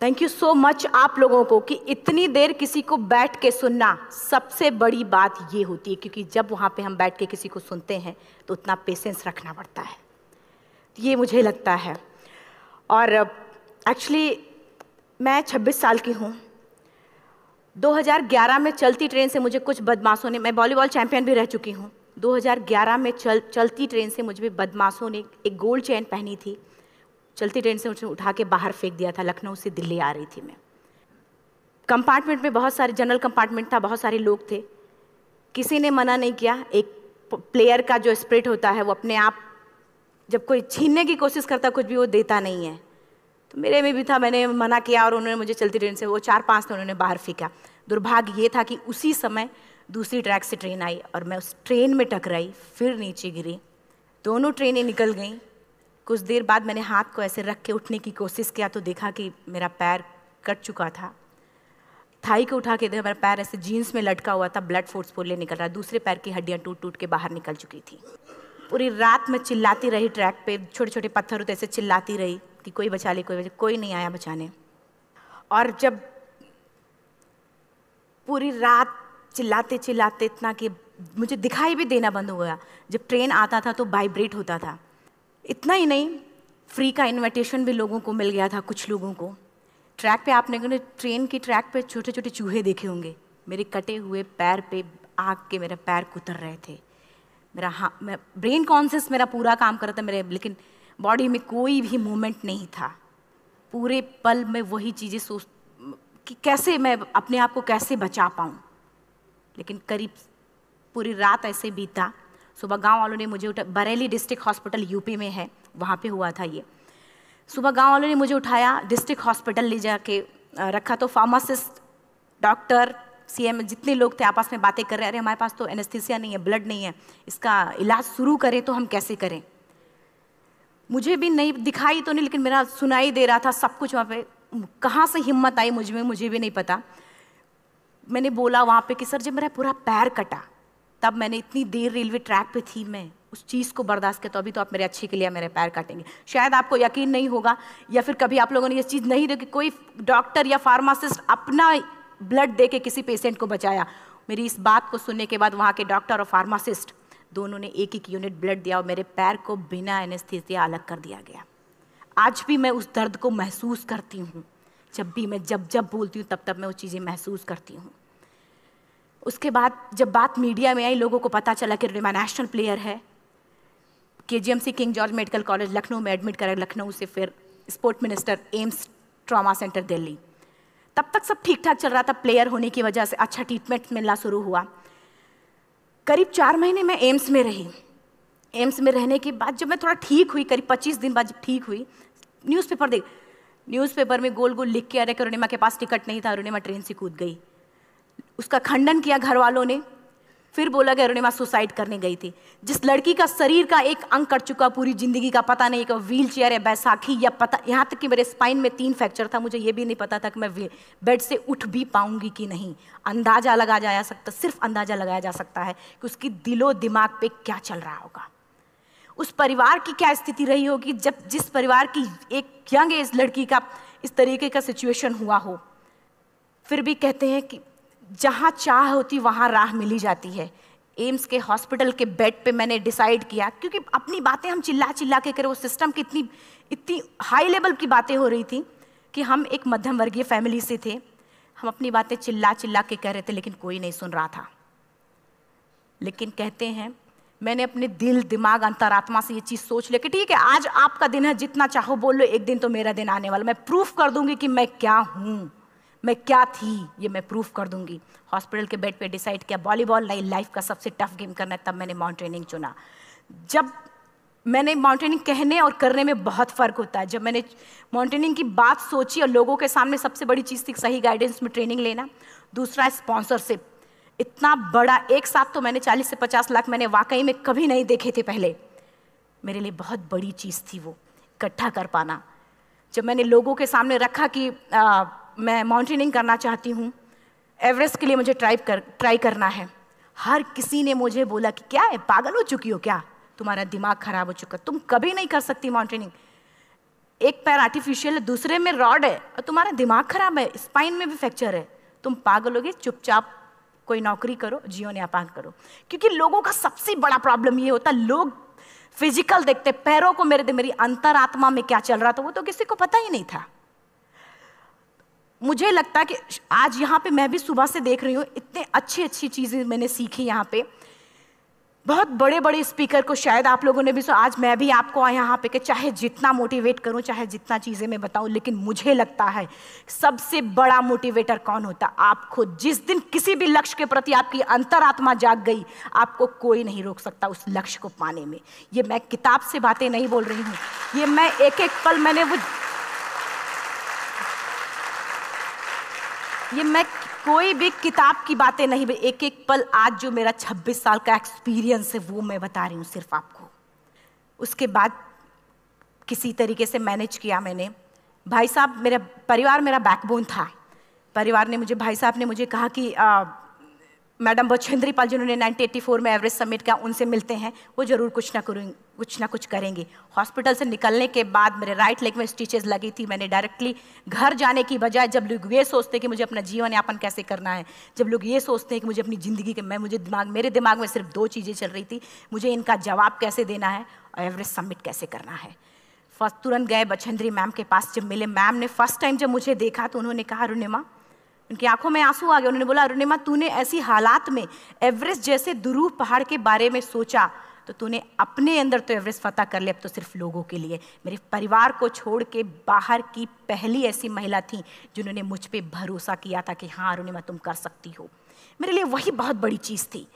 Thank you so much आप लोगों को कि इतनी देर किसी को बैठ के सुनना सबसे बड़ी बात ये होती है, क्योंकि जब वहाँ पे हम बैठ के किसी को सुनते हैं तो उतना पेशेंस रखना पड़ता है, ये मुझे लगता है। और एक्चुअली मैं 26 साल की हूँ। 2011 में चलती ट्रेन से मुझे कुछ बदमाशों ने, मैं वॉलीबॉल चैंपियन भी रह चुकी हूँ, 2011 में चलती ट्रेन से मुझे बदमाशों ने एक गोल्ड चेन पहनी थी, चलती ट्रेन से मुझे उठा के बाहर फेंक दिया था। लखनऊ से दिल्ली आ रही थी मैं। कंपार्टमेंट में बहुत सारे, जनरल कंपार्टमेंट था, बहुत सारे लोग थे, किसी ने मना नहीं किया। एक प्लेयर का जो स्पिरिट होता है वो अपने आप, जब कोई छीनने की कोशिश करता कुछ भी, वो देता नहीं है। तो मेरे में भी था, मैंने मना किया और उन्होंने मुझे चलती ट्रेन से, वो 4-5 थे, उन्होंने बाहर फेंका। दुर्भाग्य ये था कि उसी समय दूसरी ट्रैक से ट्रेन आई और मैं उस ट्रेन में टकराई, फिर नीचे गिरी, दोनों ट्रेनें निकल गईं। कुछ देर बाद मैंने हाथ को ऐसे रख के उठने की कोशिश किया तो देखा कि मेरा पैर कट चुका था। थाई को उठा के देखा, मेरा पैर ऐसे जीन्स में लटका हुआ था, ब्लड फोर्सफुली निकल रहा, दूसरे पैर की हड्डियाँ टूट टूट के बाहर निकल चुकी थी। पूरी रात मैं चिल्लाती रही ट्रैक पे, छोटे छोटे पत्थर होते ऐसे चिल्लाती रही कि कोई बचा ले, कोई नहीं आया बचाने। और जब पूरी रात चिल्लाते चिल्लाते इतना कि मुझे दिखाई भी देना बंद हो गया, जब ट्रेन आता था तो वाइब्रेट होता था। इतना ही नहीं, फ्री का इनविटेशन भी लोगों को मिल गया था, कुछ लोगों को। ट्रैक पे आपने ट्रेन की ट्रैक पे छोटे छोटे चूहे देखे होंगे, मेरे कटे हुए पैर पे आग के मेरे पैर कुतर रहे थे। मैं ब्रेन कॉन्शियस मेरा पूरा काम कर रहा था मेरे, लेकिन बॉडी में कोई भी मूवमेंट नहीं था। पूरे पल में वही चीज़ें सोच कि कैसे मैं अपने आप को कैसे बचा पाऊँ। लेकिन करीब पूरी रात ऐसे बीता। सुबह गांव वालों ने मुझे बरेली डिस्ट्रिक्ट हॉस्पिटल यूपी में है, वहाँ पे हुआ था ये। सुबह गांव वालों ने मुझे उठाया, डिस्ट्रिक्ट हॉस्पिटल ले जाके रखा। तो फार्मासिस्ट, डॉक्टर, सीएम, जितने लोग थे आपस में बातें कर रहे, अरे हमारे पास तो एनेस्थीसिया नहीं है, ब्लड नहीं है, इसका इलाज शुरू करें तो हम कैसे करें। मुझे भी नहीं दिखाई तो नहीं, लेकिन मेरा सुनाई दे रहा था सब कुछ वहाँ पे। कहाँ से हिम्मत आई मुझ में, मुझे भी नहीं पता। मैंने बोला वहाँ पे कि सर जब मेरा पूरा पैर कटा, तब मैंने इतनी देर रेलवे ट्रैक पे थी, मैं उस चीज़ को बर्दाश्त किया, तो अभी तो आप मेरे अच्छे के लिए मेरे पैर काटेंगे। शायद आपको यकीन नहीं होगा, या फिर कभी आप लोगों ने ये चीज़ नहीं देखी, कोई डॉक्टर या फार्मासिस्ट अपना ब्लड दे के किसी पेशेंट को बचाया। मेरी इस बात को सुनने के बाद वहाँ के डॉक्टर और फार्मासिस्ट दोनों ने एक एक यूनिट ब्लड दिया और मेरे पैर को बिना एनेस्थीसिया अलग कर दिया गया। आज भी मैं उस दर्द को महसूस करती हूँ, जब भी मैं जब बोलती हूँ तब मैं वो चीज़ें महसूस करती हूँ। उसके बाद जब बात मीडिया में आई, लोगों को पता चला कि रिमा नेशनल प्लेयर है, KGMC king George medical college Lucknow में एडमिट करा, लखनऊ से फिर sport minister, AIIMS trauma centre Delhi. तब तक सब ठीक ठाक चल रहा था, प्लेयर होने की वजह से अच्छा ट्रीटमेंट मिलना शुरू हुआ। करीब 4 महीने मैं एम्स में रही। एम्स में रहने के बाद जब मैं थोड़ा ठीक हुई, करीब 25 दिन बाद जब ठीक हुई, न्यूज़पेपर में गोल गोल लिख के आ रहे कि अरुणिमा के पास टिकट नहीं था, अरुणिमा ट्रेन से कूद गई। उसका खंडन किया घर वालों ने, फिर बोला कि अरुणिमा सुसाइड करने गई थी। जिस लड़की का शरीर का एक अंग कट चुका, पूरी जिंदगी का पता नहीं कि व्हील चेयर है, बैसाखी या पता, यहाँ तक कि मेरे स्पाइन में 3 फ्रैक्चर था, मुझे ये भी नहीं पता था कि मैं बेड से उठ भी पाऊंगी कि नहीं। अंदाजा लगाया जा सकता, सिर्फ अंदाजा लगाया जा सकता है कि उसकी दिलो दिमाग पे क्या चल रहा होगा, उस परिवार की क्या स्थिति रही होगी, जब जिस परिवार की एक यंग एज लड़की का इस तरीके का सिचुएशन हुआ हो। फिर भी कहते हैं कि जहाँ चाह होती वहाँ राह मिली जाती है। एम्स के हॉस्पिटल के बेड पे मैंने डिसाइड किया, क्योंकि अपनी बातें हम चिल्ला चिल्ला के करें, वो सिस्टम की इतनी हाई लेवल की बातें हो रही थी कि हम एक मध्यम वर्गीय फैमिली से थे, हम अपनी बातें चिल्ला चिल्ला के कह रहे थे, लेकिन कोई नहीं सुन रहा था। लेकिन कहते हैं मैंने अपने दिल, दिमाग, अंतरात्मा से ये चीज़ सोच लिया कि ठीक है, आज आपका दिन है, जितना चाहो बोल लो, एक दिन तो मेरा दिन आने वाला, मैं प्रूफ कर दूंगी कि मैं क्या हूँ, मैं क्या थी, ये मैं प्रूफ कर दूंगी। हॉस्पिटल के बेड पे डिसाइड किया वॉलीबॉल लाइफ का सबसे टफ गेम करना है, तब मैंने माउंट ट्रेनिंग चुना। जब मैंने माउंटेनिंग कहने और करने में बहुत फ़र्क होता है। जब मैंने माउंटेनिंग की बात सोची और लोगों के सामने, सबसे बड़ी चीज़ थी सही गाइडेंस में ट्रेनिंग लेना, दूसरा स्पॉन्सरशिप। इतना बड़ा एक साथ तो मैंने 40 से 50 लाख मैंने वाकई में कभी नहीं देखे थे पहले। मेरे लिए बहुत बड़ी चीज़ थी वो इकट्ठा कर पाना। जब मैंने लोगों के सामने रखा कि मैं माउंटेनिंग करना चाहती हूँ, एवरेस्ट के लिए मुझे ट्राई करना है, हर किसी ने मुझे बोला कि क्या है, पागल हो चुकी हो क्या, तुम्हारा दिमाग खराब हो चुका, तुम कभी नहीं कर सकती माउंटेनिंग। एक पैर आर्टिफिशियल है, दूसरे में रॉड है, और तुम्हारा दिमाग खराब है, स्पाइन में भी फ्रैक्चर है, तुम पागल होगे, चुपचाप कोई नौकरी करो, जीवन यापन करो। क्योंकि लोगों का सबसे बड़ा प्रॉब्लम ये होता, लोग फिजिकल देखते, पैरों को मेरी अंतरात्मा में क्या चल रहा था वो तो किसी को पता ही नहीं था। मुझे लगता है कि आज यहाँ पे मैं भी सुबह से देख रही हूँ, इतने अच्छी अच्छी चीज़ें मैंने सीखी यहाँ पे, बहुत बड़े बड़े स्पीकर को शायद आप लोगों ने भी सुना। आज मैं भी आपको यहाँ पे कि चाहे जितना मोटिवेट करूँ, चाहे जितना चीज़ें मैं बताऊँ, लेकिन मुझे लगता है सबसे बड़ा मोटिवेटर कौन होता, आप खुद। जिस दिन किसी भी लक्ष्य के प्रति आपकी अंतरात्मा जाग गई, आपको कोई नहीं रोक सकता उस लक्ष्य को पाने में। ये मैं किताब से बातें नहीं बोल रही हूँ, ये मैं एक एक पल मैंने ये मैं कोई भी किताब की बातें नहीं, एक एक पल आज जो मेरा 26 साल का एक्सपीरियंस है वो मैं बता रही हूँ सिर्फ आपको। उसके बाद किसी तरीके से मैनेज किया मैंने। भाई साहब, मेरा परिवार मेरा बैकबोन था। परिवार ने मुझे, भाई साहब ने मुझे कहा कि मैडम बछेंद्री पाल जिन्होंने 1984 में एवरेस्ट समिट किया, उनसे मिलते हैं, वो जरूर कुछ ना कुछ करेंगे। हॉस्पिटल से निकलने के बाद मेरे राइट लेग में स्टिचेस लगी थी। मैंने डायरेक्टली घर जाने की बजाय, जब लोग ये सोचते हैं कि मुझे अपना जीवन यापन कैसे करना है, जब लोग ये सोचते हैं कि मुझे अपनी ज़िंदगी के मेरे दिमाग में सिर्फ 2 चीज़ें चल रही थी, मुझे इनका जवाब कैसे देना है और एवरेस्ट समिट कैसे करना है। फर्स्ट तुरंत गए बछेंद्री मैम के पास। जब मिले, मैम ने फर्स्ट टाइम जब मुझे देखा तो उन्होंने कहा, अरुणिमा, उनकी आंखों में आंसू आ गए। उन्होंने बोला, अरुणिमा, तूने ऐसी हालात में एवरेस्ट जैसे दुरूह पहाड़ के बारे में सोचा तो तूने अपने अंदर तो एवरेस्ट फतह कर लिया, अब तो सिर्फ लोगों के लिए। मेरे परिवार को छोड़ के बाहर की पहली ऐसी महिला थी जिन्होंने मुझ पे भरोसा किया था कि हाँ अरुणिमा, तुम कर सकती हो। मेरे लिए वही बहुत बड़ी चीज़ थी।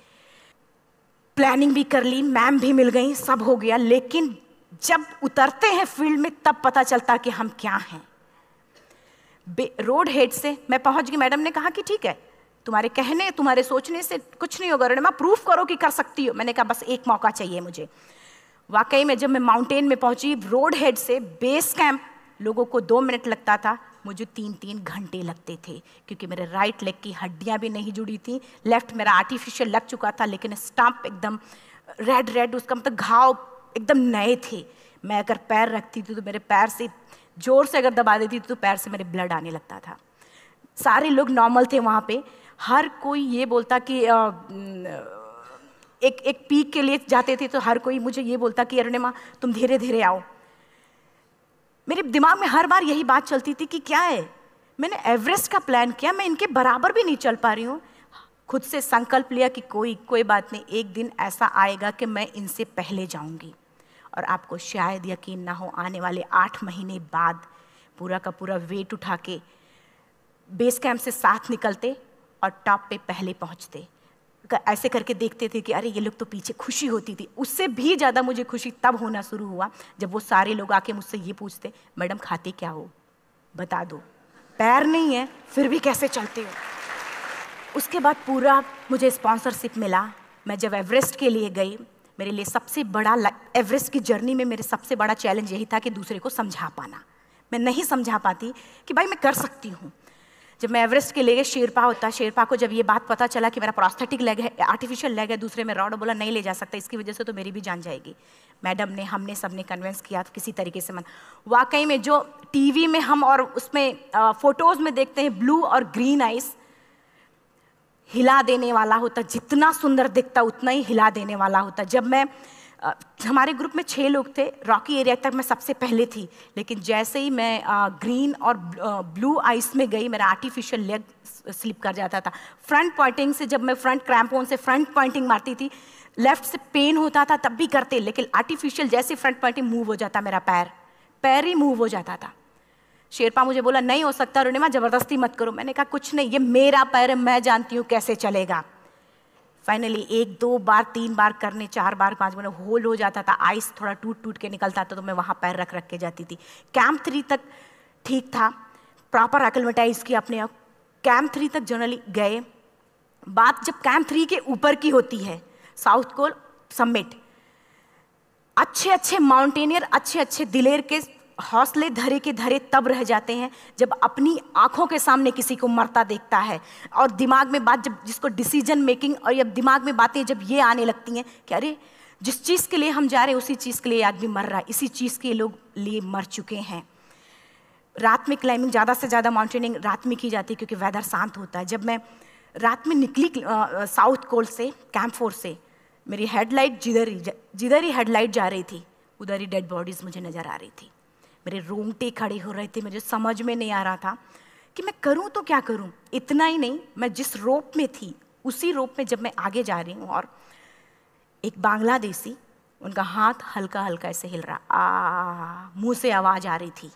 प्लानिंग भी कर ली, मैम भी मिल गई, सब हो गया। लेकिन जब उतरते हैं फील्ड में तब पता चलता कि हम क्या हैं। रोड हेड से मैं पहुंच गई। मैडम ने कहा कि ठीक है, तुम्हारे कहने तुम्हारे सोचने से कुछ नहीं होगा अरुणिमा, प्रूफ करो कि कर सकती हो। मैंने कहा बस एक मौका चाहिए मुझे। वाकई में जब मैं माउंटेन में पहुंची, रोड हेड से बेस कैंप लोगों को 2 मिनट लगता था, मुझे 3-3 घंटे लगते थे, क्योंकि मेरे राइट लेग की हड्डियां भी नहीं जुड़ी थी। लेफ्ट मेरा आर्टिफिशियल लग चुका था, लेकिन स्टंप एकदम रेड, उसका मतलब घाव एकदम नए थे। मैं अगर पैर रखती थी तो मेरे पैर से जोर से अगर दबा देती थी तो पैर से मेरे ब्लड आने लगता था। सारे लोग नॉर्मल थे वहाँ पे। हर कोई ये बोलता कि एक पीक के लिए जाते थे तो हर कोई मुझे ये बोलता कि अरुणिमा, तुम धीरे धीरे आओ। मेरे दिमाग में हर बार यही बात चलती थी कि क्या है, मैंने एवरेस्ट का प्लान किया, मैं इनके बराबर भी नहीं चल पा रही हूँ। खुद से संकल्प लिया कि कोई बात नहीं, एक दिन ऐसा आएगा कि मैं इनसे पहले जाऊँगी। और आपको शायद यकीन ना हो, आने वाले 8 महीने बाद पूरा का पूरा वेट उठा के बेस कैंप से साथ निकलते और टॉप पे पहले पहुंचते। ऐसे करके देखते थे कि अरे ये लोग तो पीछे। खुशी होती थी। उससे भी ज़्यादा मुझे खुशी तब होना शुरू हुआ जब वो सारे लोग आके मुझसे ये पूछते, मैडम खाते क्या हो, बता दो। पैर नहीं है फिर भी कैसे चलते हो। उसके बाद पूरा मुझे स्पॉन्सरशिप मिला। मैं जब एवरेस्ट के लिए गई, मेरे लिए सबसे बड़ा, एवरेस्ट की जर्नी में मेरे सबसे बड़ा चैलेंज यही था कि दूसरे को समझा पाना। मैं नहीं समझा पाती कि भाई मैं कर सकती हूँ। जब मैं एवरेस्ट के लिए गई, शेरपा होता, शेरपा को जब ये बात पता चला कि मेरा प्रोस्थेटिक लेग है, आर्टिफिशियल लेग है, दूसरे में रॉड, बोला नहीं ले जा सकता, इसकी वजह से तो मेरी भी जान जाएगी। मैडम ने, हमने सबने कन्विंस किया किसी तरीके से। मन वाकई में जो टीवी में हम और उसमें फोटोज़ में देखते हैं, ब्लू और ग्रीन आइस, हिला देने वाला होता। जितना सुंदर दिखता उतना ही हिला देने वाला होता। जब मैं हमारे ग्रुप में 6 लोग थे, रॉकी एरिया तक मैं सबसे पहले थी, लेकिन जैसे ही मैं ग्रीन और ब्लू आइस में गई, मेरा आर्टिफिशियल लेग स्लिप कर जाता था। फ्रंट पॉइंटिंग से, जब मैं फ्रंट क्रैम्पोन से फ्रंट पॉइंटिंग मारती थी, लेफ्ट से पेन होता था तब भी करते, लेकिन आर्टिफिशियल जैसे फ्रंट पॉइंटिंग मूव हो जाता, मेरा पैर ही मूव हो जाता था। शेरपा मुझे बोला नहीं हो सकता अरुणिमा, जबरदस्ती मत करो। मैंने कहा कुछ नहीं, ये मेरा पैर है, मैं जानती हूँ कैसे चलेगा। फाइनली 1, 2 बार, 3 बार करने, 4 बार, 5 बार होल हो जाता था। आइस थोड़ा टूट के निकलता था तो मैं वहाँ पैर रख के जाती थी। कैंप 3 तक ठीक था, प्रॉपर एक्लेमेटाइज किया अपने आप। कैंप 3 तक जनरली गए। बात जब कैंप 3 के ऊपर की होती है, साउथ कोल समिट, अच्छे माउंटेनियर, अच्छे दिलेर के हौसले धरे के धरे तब रह जाते हैं जब अपनी आंखों के सामने किसी को मरता देखता है और दिमाग में बात, जब जिसको डिसीजन मेकिंग, और जब दिमाग में बातें जब ये आने लगती हैं कि अरे जिस चीज़ के लिए हम जा रहे हैं उसी चीज़ के लिए आदमी मर रहा है, इसी चीज़ के लोग लिए मर चुके हैं। रात में क्लाइंबिंग, ज़्यादा से ज़्यादा माउंटेनिंग रात में की जाती है क्योंकि वेदर शांत होता है। जब मैं रात में निकली साउथ कोल से, कैंप 4 से, मेरी हेडलाइट जिधर ही हेडलाइट जा रही थी उधर ही डेड बॉडीज़ मुझे नज़र आ रही थी। मेरे रोंगटे खड़े हो रहे थे, मुझे समझ में नहीं आ रहा था कि मैं करूं तो क्या करूं। इतना ही नहीं, मैं जिस रोप में थी उसी रोप में जब मैं आगे जा रही हूं और एक बांग्लादेशी, उनका हाथ हल्का हल्का ऐसे हिल रहा, मुंह से आवाज़ आ रही थी।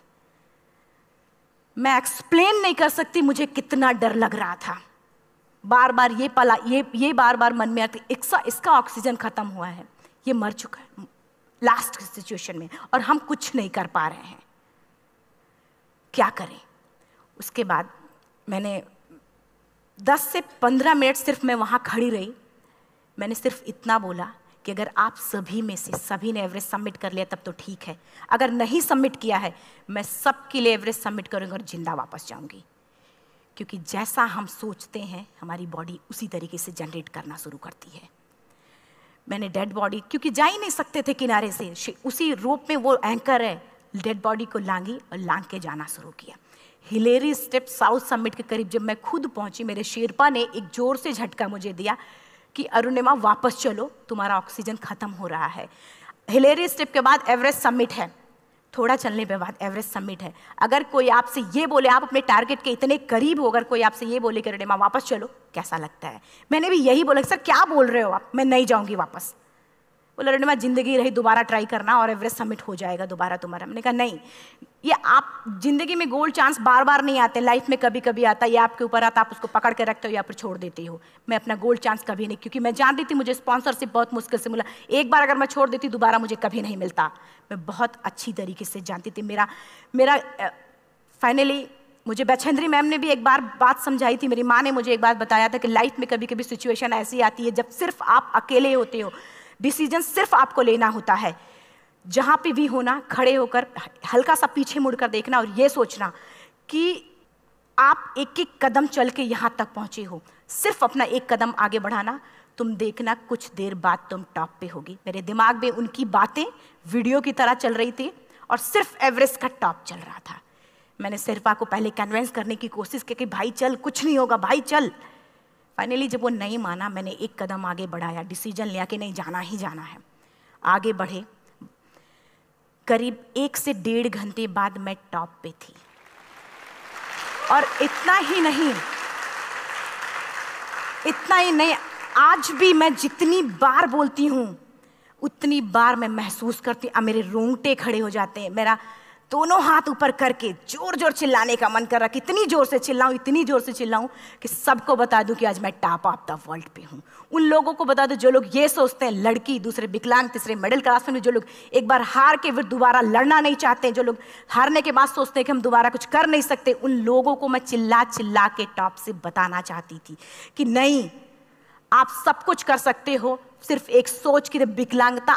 मैं एक्सप्लेन नहीं कर सकती मुझे कितना डर लग रहा था। बार बार ये बार बार मन में आती, इसका ऑक्सीजन खत्म हुआ है, ये मर चुका है लास्ट सिचुएशन में, और हम कुछ नहीं कर पा रहे हैं, क्या करें। उसके बाद मैंने 10 से 15 मिनट सिर्फ मैं वहाँ खड़ी रही। मैंने सिर्फ इतना बोला कि अगर आप सभी में से सभी ने एवरेस्ट सबमिट कर लिया तब तो ठीक है, अगर नहीं सबमिट किया है मैं सबके लिए एवरेस्ट सबमिट करूँगी और जिंदा वापस जाऊँगी। क्योंकि जैसा हम सोचते हैं हमारी बॉडी उसी तरीके से जनरेट करना शुरू करती है। मैंने डेड बॉडी, क्योंकि जा ही नहीं सकते थे किनारे से, उसी रोप में वो एंकर है, डेड बॉडी को लांगी और लांग के जाना शुरू किया। हिलेरी स्टेप साउथ समिट के करीब जब मैं खुद पहुंची, मेरे शेरपा ने एक जोर से झटका मुझे दिया कि अरुणिमा वापस चलो, तुम्हारा ऑक्सीजन खत्म हो रहा है। हिलेरी स्टेप के बाद एवरेस्ट समिट है, थोड़ा चलने के बाद एवरेस्ट समिट है। अगर कोई आपसे ये बोले, आप अपने टारगेट के इतने करीब हो, अगर कोई आपसे ये बोले कि अरुणिमा वापस चलो, कैसा लगता है? मैंने भी यही बोला, सर क्या बोल रहे हो आप, मैं नहीं जाऊंगी वापस। बोला अरुणिमा जिंदगी रही, दोबारा ट्राई करना और एवरेस्ट समिट हो जाएगा दोबारा तुम्हारा। मैंने कहा नहीं, ये आप जिंदगी में गोल्ड चांस बार बार नहीं आते, लाइफ में कभी कभी आता है, ये आपके ऊपर आता, आप उसको पकड़ के रखते हो या फिर छोड़ देते हो। मैं अपना गोल्ड चांस कभी नहीं, क्योंकि मैं जान रही थी मुझे स्पॉन्सरशिप बहुत मुश्किल से मिला, एक बार अगर मैं छोड़ देती दोबारा मुझे कभी नहीं मिलता। मैं बहुत अच्छी तरीके से जानती थी। मेरा फाइनली मुझे बछेंद्री मैम ने भी एक बार बात समझाई थी, मेरी माँ ने मुझे एक बात बताया था कि लाइफ में कभी कभी सिचुएशन ऐसी आती है जब सिर्फ आप अकेले होते हो, डिसीजन सिर्फ आपको लेना होता है। जहाँ पे भी होना, खड़े होकर हल्का सा पीछे मुड़कर देखना और ये सोचना कि आप एक एक कदम चल के यहाँ तक पहुँचे हो, सिर्फ अपना एक कदम आगे बढ़ाना, तुम देखना कुछ देर बाद तुम टॉप पे होगी। मेरे दिमाग में उनकी बातें वीडियो की तरह चल रही थी और सिर्फ एवरेस्ट का टॉप चल रहा था। मैंने शेरपा को पहले कन्विंस करने की कोशिश की कि भाई चल, कुछ नहीं होगा भाई चल। फाइनली जब वो नहीं माना, मैंने एक कदम आगे बढ़ाया, डिसीजन लिया कि नहीं, जाना ही जाना है। आगे बढ़े, करीब 1 से 1.5 घंटे बाद मैं टॉप पे थी। और इतना ही नहीं, आज भी मैं जितनी बार बोलती हूँ उतनी बार मैं महसूस करती हूँ, मेरे रोंगटे खड़े हो जाते हैं, मेरा दोनों हाथ ऊपर करके जोर जोर चिल्लाने का मन कर रहा, कितनी जोर से चिल्लाऊं कि सबको बता दूं कि आज मैं टॉप ऑफ द वर्ल्ड पे हूं। उन लोगों को बता दूं जो लोग ये सोचते हैं, लड़की, दूसरे विकलांग, तीसरे मिडिल क्लास में, जो लोग एक बार हार के फिर दोबारा लड़ना नहीं चाहते, जो लोग हारने के बाद सोचते हैं कि हम दोबारा कुछ कर नहीं सकते, उन लोगों को मैं चिल्ला चिल्ला के टॉप से बताना चाहती थी कि नहीं, आप सब कुछ कर सकते हो। सिर्फ एक सोच की विकलांगता,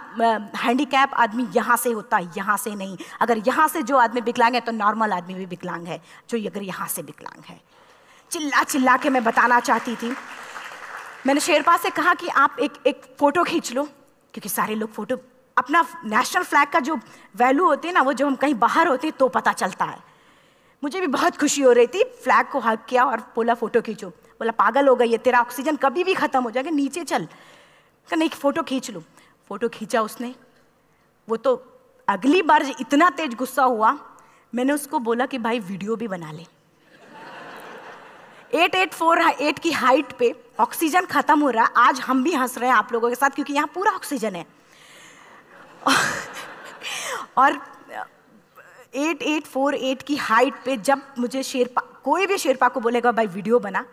हैंडीकैप आदमी यहाँ से होता है, यहाँ से नहीं। अगर यहाँ से जो आदमी विकलांग है तो नॉर्मल आदमी भी विकलांग है, जो अगर यहाँ से विकलांग है। चिल्ला चिल्ला के मैं बताना चाहती थी। मैंने शेरपा से कहा कि आप एक फोटो खींच लो, क्योंकि सारे लोग फोटो, अपना नेशनल फ्लैग का जो वैल्यू होती है ना, वो जो हम कहीं बाहर होते हैं तो पता चलता है। मुझे भी बहुत खुशी हो रही थी, फ्लैग को हग किया और बोला फोटो खींचो। बोला पागल हो गई है, तेरा ऑक्सीजन कभी भी खत्म हो जाएगा, नीचे चल। नहीं, फोटो खींच लूं। फोटो खींचा उसने। वो तो अगली बार इतना तेज गुस्सा हुआ, मैंने उसको बोला कि भाई वीडियो भी बना ले। 8848 की हाइट पे ऑक्सीजन खत्म हो रहा है, आज हम भी हंस रहे हैं आप लोगों के साथ क्योंकि यहाँ पूरा ऑक्सीजन है। और 8848 की हाइट पे जब मुझे शेरपा, कोई भी शेरपा को बोलेगा भाई वीडियो बना,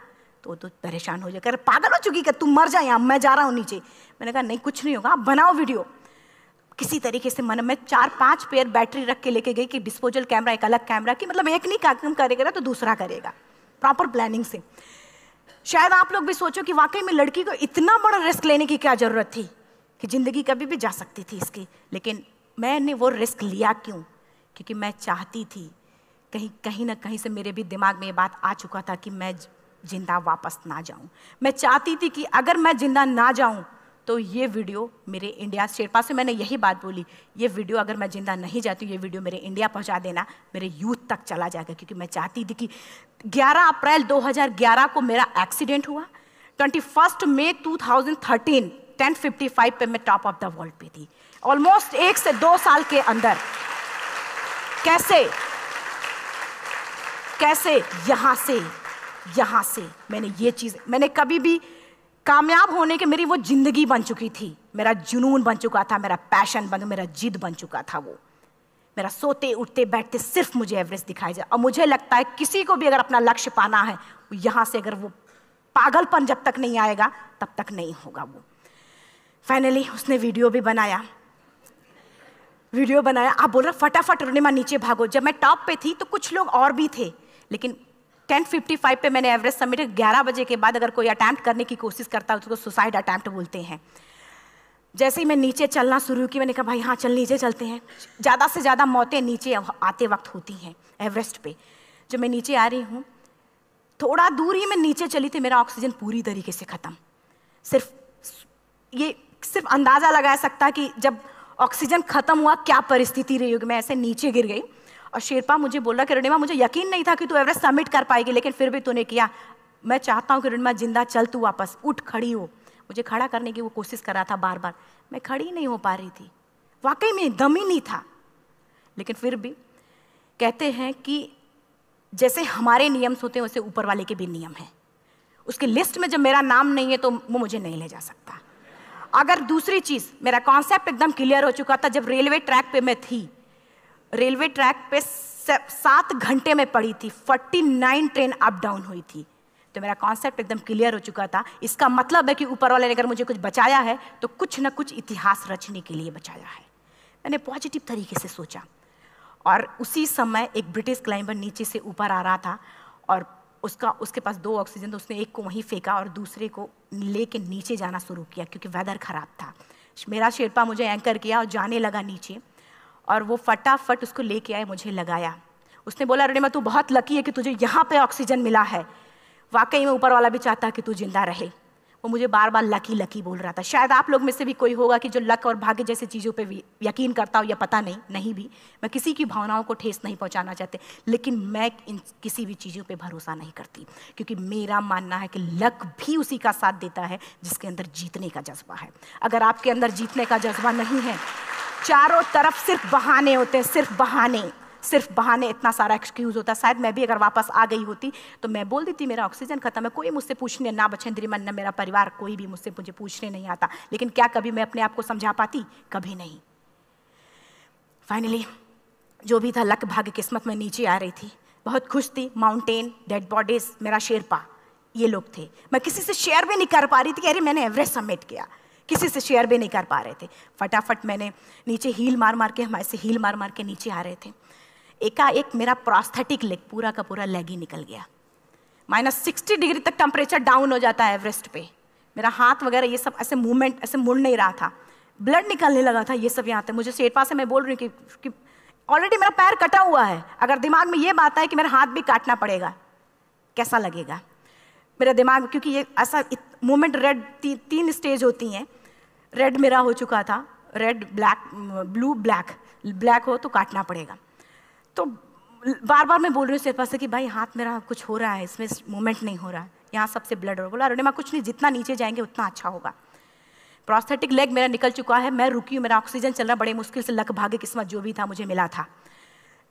तो परेशान हो जाएगा, पागल हो चुकी, कि तुम मर जाए, यहाँ मैं जा रहा हूँ नीचे। मैंने कहा नहीं, कुछ नहीं होगा, आप बनाओ वीडियो। किसी तरीके से मैं 4-5 पेयर बैटरी रख के लेके गई कि डिस्पोजल कैमरा, एक अलग कैमरा, कि मतलब एक नहीं काम करेगा तो दूसरा करेगा, प्रॉपर प्लानिंग से। शायद आप लोग भी सोचो कि वाकई में लड़की को इतना बड़ा रिस्क लेने की क्या जरूरत थी, कि जिंदगी कभी भी जा सकती थी इसकी। लेकिन मैंने वो रिस्क लिया क्यों? क्योंकि मैं चाहती थी, कहीं ना कहीं से मेरे भी दिमाग में ये बात आ चुका था कि मैं जिंदा वापस ना जाऊं। मैं चाहती थी कि अगर मैं जिंदा ना जाऊं तो ये वीडियो मेरे इंडिया शेरपा से मैंने यही बात बोली, ये वीडियो अगर मैं जिंदा नहीं जाती हूँ, ये वीडियो मेरे इंडिया पहुँचा देना, मेरे यूथ तक चला जाएगा। क्योंकि मैं चाहती थी कि 11 अप्रैल 2011 को मेरा एक्सीडेंट हुआ, 21 मई 2013 10:55 पे मैं टॉप ऑफ द वर्ल्ड पे थी। ऑलमोस्ट 1 से 2 साल के अंदर कैसे यहाँ से मैंने ये चीज़, मैंने कभी भी कामयाब होने के, मेरी वो जिंदगी बन चुकी थी, मेरा जुनून बन चुका था, मेरा पैशन मेरा जिद बन चुका था। वो मेरा सोते उठते बैठते सिर्फ मुझे एवरेस्ट दिखाई जाए। और मुझे लगता है किसी को भी अगर अपना लक्ष्य पाना है, यहाँ से अगर वो पागलपन जब तक नहीं आएगा तब तक नहीं होगा। वो फाइनली उसने वीडियो बनाया। आप बोल रहे फटाफट अरुणिमा नीचे भागो। जब मैं टॉप पे थी तो कुछ लोग और भी थे, लेकिन 10:55 पे मैंने एवरेस्ट समिट, 11 बजे के बाद अगर कोई अटैम्प्ट करने की कोशिश करता है उसको सुसाइड अटैम्प्ट बोलते हैं। जैसे ही मैं नीचे चलना शुरू की, मैंने कहा भाई हाँ चल नीचे चलते हैं। ज़्यादा से ज़्यादा मौतें नीचे आते वक्त होती हैं एवरेस्ट पे। जब मैं नीचे आ रही हूँ, थोड़ा दूर ही मैं नीचे चली थी, मेरा ऑक्सीजन पूरी तरीके से ख़त्म। सिर्फ अंदाज़ा लगाया सकता कि जब ऑक्सीजन खत्म हुआ क्या परिस्थिति रही होगी। मैं ऐसे नीचे गिर गई और शेरपा मुझे बोल रहा कि अरुणिमा मुझे यकीन नहीं था कि तू एवरेस्ट समिट कर पाएगी, लेकिन फिर भी तूने किया। मैं चाहता हूँ कि अरुणिमा जिंदा चल, तू वापस उठ, खड़ी हो। मुझे खड़ा करने की वो कोशिश कर रहा था बार बार, मैं खड़ी नहीं हो पा रही थी, वाकई में दम ही नहीं था। लेकिन फिर भी कहते हैं कि जैसे हमारे नियम होते हैं वैसे ऊपर वाले के भी नियम हैं। उसकी लिस्ट में जब मेरा नाम नहीं है तो वो मुझे नहीं ले जा सकता। अगर दूसरी चीज़, मेरा कॉन्सेप्ट एकदम क्लियर हो चुका था। जब रेलवे ट्रैक पे मैं थी, रेलवे ट्रैक पे 7 घंटे में पड़ी थी, 49 ट्रेन अप डाउन हुई थी, तो मेरा कॉन्सेप्ट एकदम क्लियर हो चुका था। इसका मतलब है कि ऊपर वाले ने अगर मुझे कुछ बचाया है तो कुछ ना कुछ इतिहास रचने के लिए बचाया है। मैंने पॉजिटिव तरीके से सोचा। और उसी समय एक ब्रिटिश क्लाइंबर नीचे से ऊपर आ रहा था और उसके पास 2 ऑक्सीजन, तो उसने एक को वहीं फेंका और दूसरे को लेके नीचे जाना शुरू किया क्योंकि वेदर ख़राब था। मेरा शेरपा मुझे एंकर किया और जाने लगा नीचे, और वो फटाफट उसको लेके आए, मुझे लगाया। उसने बोला अरुणिमा तू बहुत लकी है कि तुझे यहाँ पे ऑक्सीजन मिला है, वाकई में ऊपर वाला भी चाहता है कि तू जिंदा रहे। वो मुझे बार बार लकी लकी बोल रहा था। शायद आप लोग में से भी कोई होगा कि जो लक और भाग्य जैसी चीज़ों पे भी यकीन करता हो, या पता नहीं भी। मैं किसी की भावनाओं को ठेस नहीं पहुंचाना चाहती, लेकिन मैं इन किसी भी चीज़ों पे भरोसा नहीं करती, क्योंकि मेरा मानना है कि लक भी उसी का साथ देता है जिसके अंदर जीतने का जज्बा है। अगर आपके अंदर जीतने का जज्बा नहीं है, चारों तरफ सिर्फ बहाने होते हैं, सिर्फ बहाने, इतना सारा एक्सक्यूज होता है। शायद मैं भी अगर वापस आ गई होती तो मैं बोल देती मेरा ऑक्सीजन खत्म है, कोई मुझसे पूछने ना बचेंद्री मन, ना मेरा परिवार, कोई भी मुझसे पूछने नहीं आता। लेकिन क्या कभी मैं अपने आप को समझा पाती? कभी नहीं। फाइनली जो भी था, लक भाग्य किस्मत में नीचे आ रही थी, बहुत खुश थी। माउंटेन, डेड बॉडीज, मेरा शेरपा, ये लोग थे। मैं किसी से शेयर भी नहीं कर पा रही थी कि अरे मैंने एवरेस्ट समिट किया, किसी से शेयर भी नहीं कर पा रहे थे। फटाफट मैंने नीचे हील मार के, हमारे से हील मार के नीचे आ रहे थे। एकाएक मेरा प्रोस्थेटिक लेग, पूरा का पूरा लेग ही निकल गया। -60 डिग्री तक टेम्परेचर डाउन हो जाता है एवरेस्ट पे। मेरा हाथ वगैरह ये सब ऐसे मूवमेंट, ऐसे मुड़ नहीं रहा था, ब्लड निकलने लगा था, ये सब यहाँ तक। मुझे शेरपा से मैं बोल रही हूँ कि ऑलरेडी मेरा पैर कटा हुआ है, अगर दिमाग में ये बात है कि मेरा हाथ भी काटना पड़ेगा, कैसा लगेगा मेरा दिमाग। क्योंकि ये ऐसा मूवमेंट, रेड 3 स्टेज होती हैं, रेड मेरा हो चुका था, रेड, ब्लैक, ब्लू, ब्लैक हो तो काटना पड़ेगा। तो बार बार मैं बोल रही हूँ शेरपा से कि भाई हाथ मेरा कुछ हो रहा है, इसमें मूवमेंट नहीं हो रहा है, यहाँ सबसे ब्लड हो रहा। बोला अरुणिमा कुछ नहीं, जितना नीचे जाएंगे उतना अच्छा होगा। प्रोस्थेटिक लेग मेरा निकल चुका है, मैं रुकी हूँ, मेरा ऑक्सीजन चल रहा, बड़े मुश्किल से लक भाग्य किस्मत जो भी था मुझे मिला था।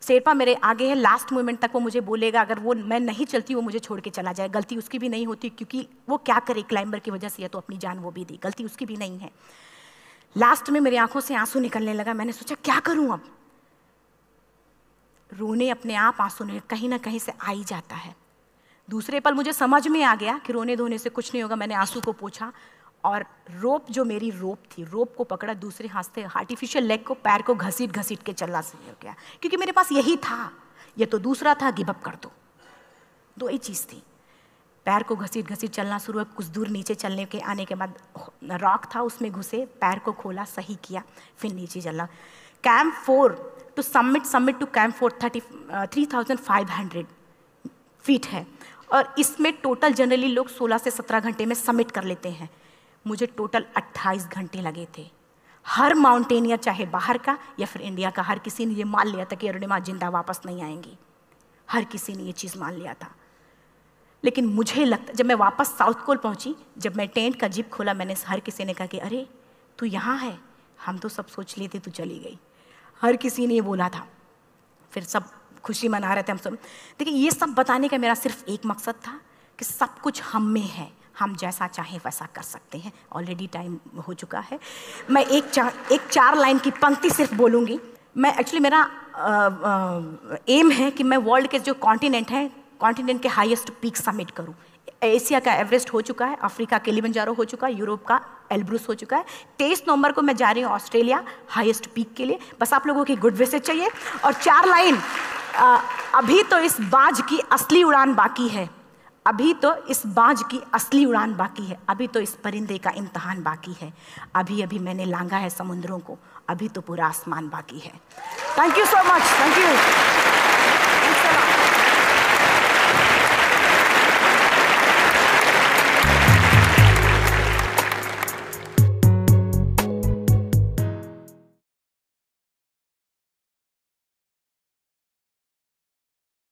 शेरपा मेरे आगे है, लास्ट मोमेंट तक वो मुझे बोलेगा, अगर वो मैं नहीं चलती वो मुझे छोड़ के चला जाए। गलती उसकी भी नहीं होती, क्योंकि वो क्या करे, क्लाइंबर की वजह से या तो अपनी जान वो भी दी, गलती उसकी भी नहीं है। लास्ट में मेरी आंखों से आंसू निकलने लगा। मैंने सोचा क्या करूँ अब, रोने अपने आप आंसू ने कहीं ना कहीं से आ ही जाता है। दूसरे पल मुझे समझ में आ गया कि रोने धोने से कुछ नहीं होगा। मैंने आंसू को पोंछा और रोप, जो मेरी रोप थी, रोप को पकड़ा, दूसरे हाथ से आर्टिफिशियल लेग को, पैर को घसीट के चलना शुरू हो गया, क्योंकि मेरे पास यही था। ये तो दूसरा था, गिव अप कर दो ही चीज़ थी। पैर को घसीट चलना शुरू हुआ। कुछ दूर नीचे चलने के आने के बाद रॉक था, उसमें घुसे, पैर को खोला, सही किया, फिर नीचे चलना। Camp 4 to summit to camp 4 3500 feet है, और इसमें टोटल जनरली लोग 16 से 17 घंटे में समिट कर लेते हैं। मुझे टोटल 28 घंटे लगे थे। हर माउंटेनियर, चाहे बाहर का या फिर इंडिया का, हर किसी ने ये मान लिया था कि अरुणिमा जिंदा वापस नहीं आएंगी। हर किसी ने ये चीज़ मान लिया था। लेकिन मुझे लगता, जब मैं वापस साउथ कोल पहुंची, जब मैं टेंट का जिप खोला, मैंने हर किसी ने कहा कि अरे तू यहाँ है, हम तो सब सोच लिए थे तू चली गई। हर किसी ने ये बोला था। फिर सब खुशी मना रहे थे हम सब। देखिए, ये सब बताने का मेरा सिर्फ एक मकसद था कि सब कुछ हम में है, हम जैसा चाहें वैसा कर सकते हैं। ऑलरेडी टाइम हो चुका है। मैं एक 4 लाइन की पंक्ति सिर्फ बोलूँगी। मैं एक्चुअली, मेरा एम है कि मैं वर्ल्ड के जो कॉन्टिनेंट हैं, कॉन्टिनेंट के हाईएस्ट पीक समिट करूं। एशिया का एवरेस्ट हो चुका है, अफ्रीका किलिमंजारो हो चुका है, यूरोप का एल्ब्रूस हो चुका है। 23 नवंबर को मैं जा रही हूँ ऑस्ट्रेलिया हाईएस्ट पीक के लिए। बस आप लोगों की गुड विशेस चाहिए। और 4 लाइन, अभी तो इस बाज की असली उड़ान बाकी है, अभी तो इस बाज की असली उड़ान बाकी है, अभी तो इस परिंदे का इम्तहान बाकी है, अभी अभी मैंने लांघा है समुद्रों को, अभी तो पूरा आसमान बाकी है। Thank you so much, thank you.